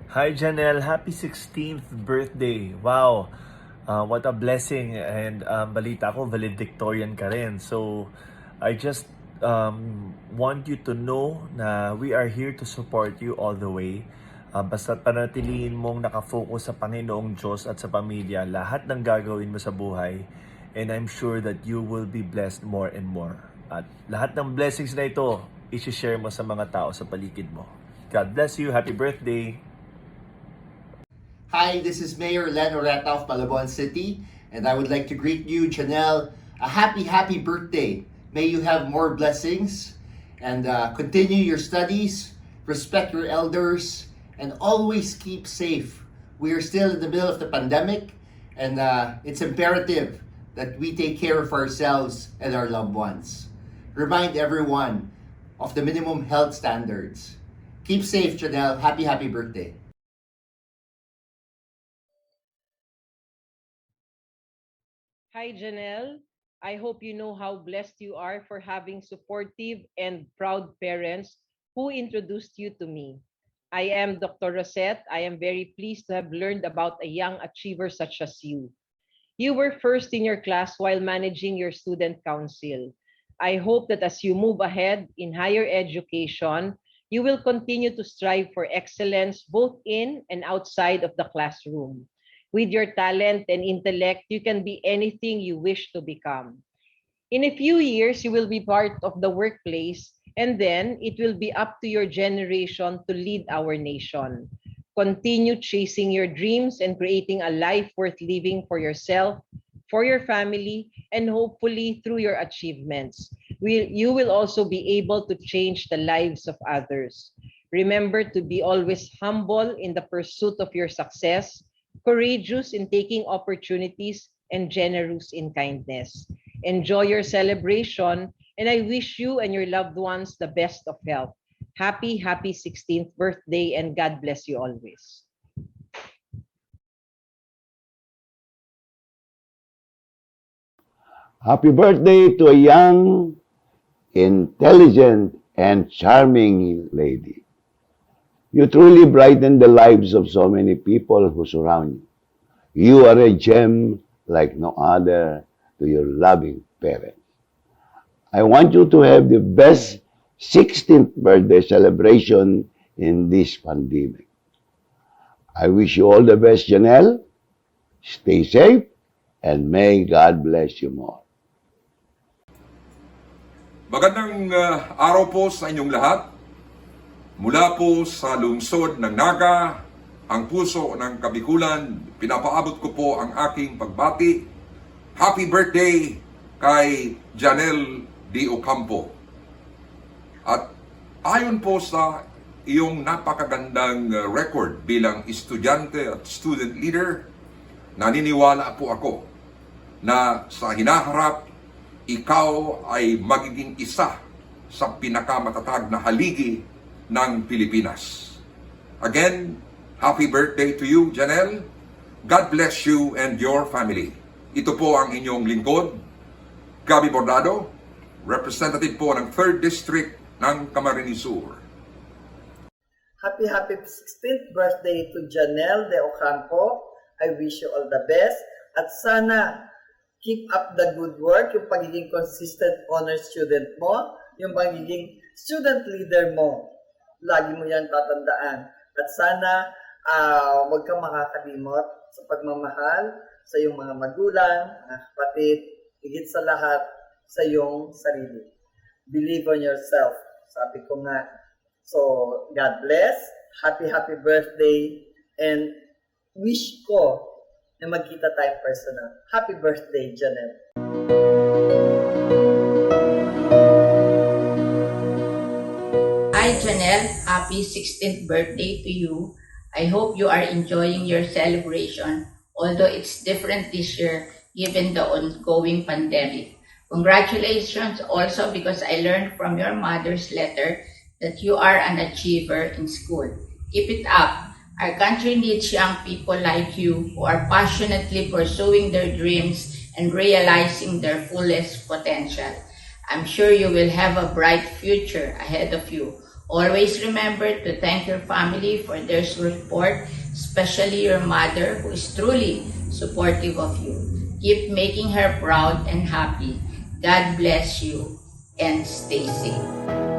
Hi Janelle, happy 16th birthday. Wow, what a blessing. And balita ko, valedictorian ka rin. So, I just want you to know na we are here to support you all the way. Basta panatilihin mong nakafocus sa Panginoong Diyos at sa pamilya, lahat ng gagawin mo sa buhay. And I'm sure that you will be blessed more and more. At lahat ng blessings na ito, isi-share mo sa mga tao sa paligid mo. God bless you. Happy birthday. Hi, this is Mayor Len Oreta of Malabon City, and I would like to greet you, Janelle, a happy birthday. May you have more blessings and continue your studies, respect your elders, and always keep safe. We are still in the middle of the pandemic, and it's imperative that we take care of ourselves and our loved ones. Remind everyone of the minimum health standards. Keep safe, Janelle. Happy birthday. Hi, Janelle. I hope you know how blessed you are for having supportive and proud parents who introduced you to me. I am Dr. Rosette. I am very pleased to have learned about a young achiever such as you. You were first in your class while managing your student council. I hope that as you move ahead in higher education, you will continue to strive for excellence both in and outside of the classroom. With your talent and intellect, you can be anything you wish to become. In a few years, you will be part of the workplace, and then it will be up to your generation to lead our nation. Continue chasing your dreams and creating a life worth living for yourself, for your family, and hopefully through your achievements. You will also be able to change the lives of others. Remember to be always humble in the pursuit of your success, courageous in taking opportunities, and generous in kindness. Enjoy your celebration, and I wish you and your loved ones the best of health. Happy 16th birthday, and God bless you always. Happy birthday to a young, intelligent, and charming lady. You truly brighten the lives of so many people who surround you. You are a gem like no other to your loving parents. I want you to have the best 16th birthday celebration in this pandemic. I wish you all the best, Janelle. Stay safe, and may God bless you more. Magandang araw po sa inyong lahat. Mula po sa lungsod ng Naga, ang puso ng Kabikulan, pinapaabot ko po ang aking pagbati. Happy birthday kay Janelle D. Ocampo. At ayon po sa iyong napakagandang record bilang estudyante at student leader, naniniwala po ako na sa hinaharap, ikaw ay magiging isa sa pinakamatatag na haligi ng Pilipinas. Again, happy birthday to you, Janelle. God bless you and your family. Ito po ang inyong lingkod, Gabi Bordado, representative po ng 3rd District ng Camarines Sur. Happy 16th birthday to Janelle De Ocampo. I wish you all the best. At sana keep up the good work, yung pagiging consistent honor student mo, yung pagiging student leader mo. Lagi mo yan tatandaan. At sana huwag kang makakalimot sa pagmamahal sa iyong mga magulang, mga kapatid, higit sa lahat sa iyong sarili. Believe on yourself. Sabi ko nga. So, God bless. Happy birthday. And wish ko na magkita tayong personal. Happy birthday, Janelle. Hi, Janelle. Happy 16th birthday to you. I hope you are enjoying your celebration, although it's different this year given the ongoing pandemic. Congratulations also because I learned from your mother's letter that you are an achiever in school. Keep it up. Our country needs young people like you who are passionately pursuing their dreams and realizing their fullest potential. I'm sure you will have a bright future ahead of you. Always remember to thank your family for their support, especially your mother, who is truly supportive of you. Keep making her proud and happy. God bless you and stay safe.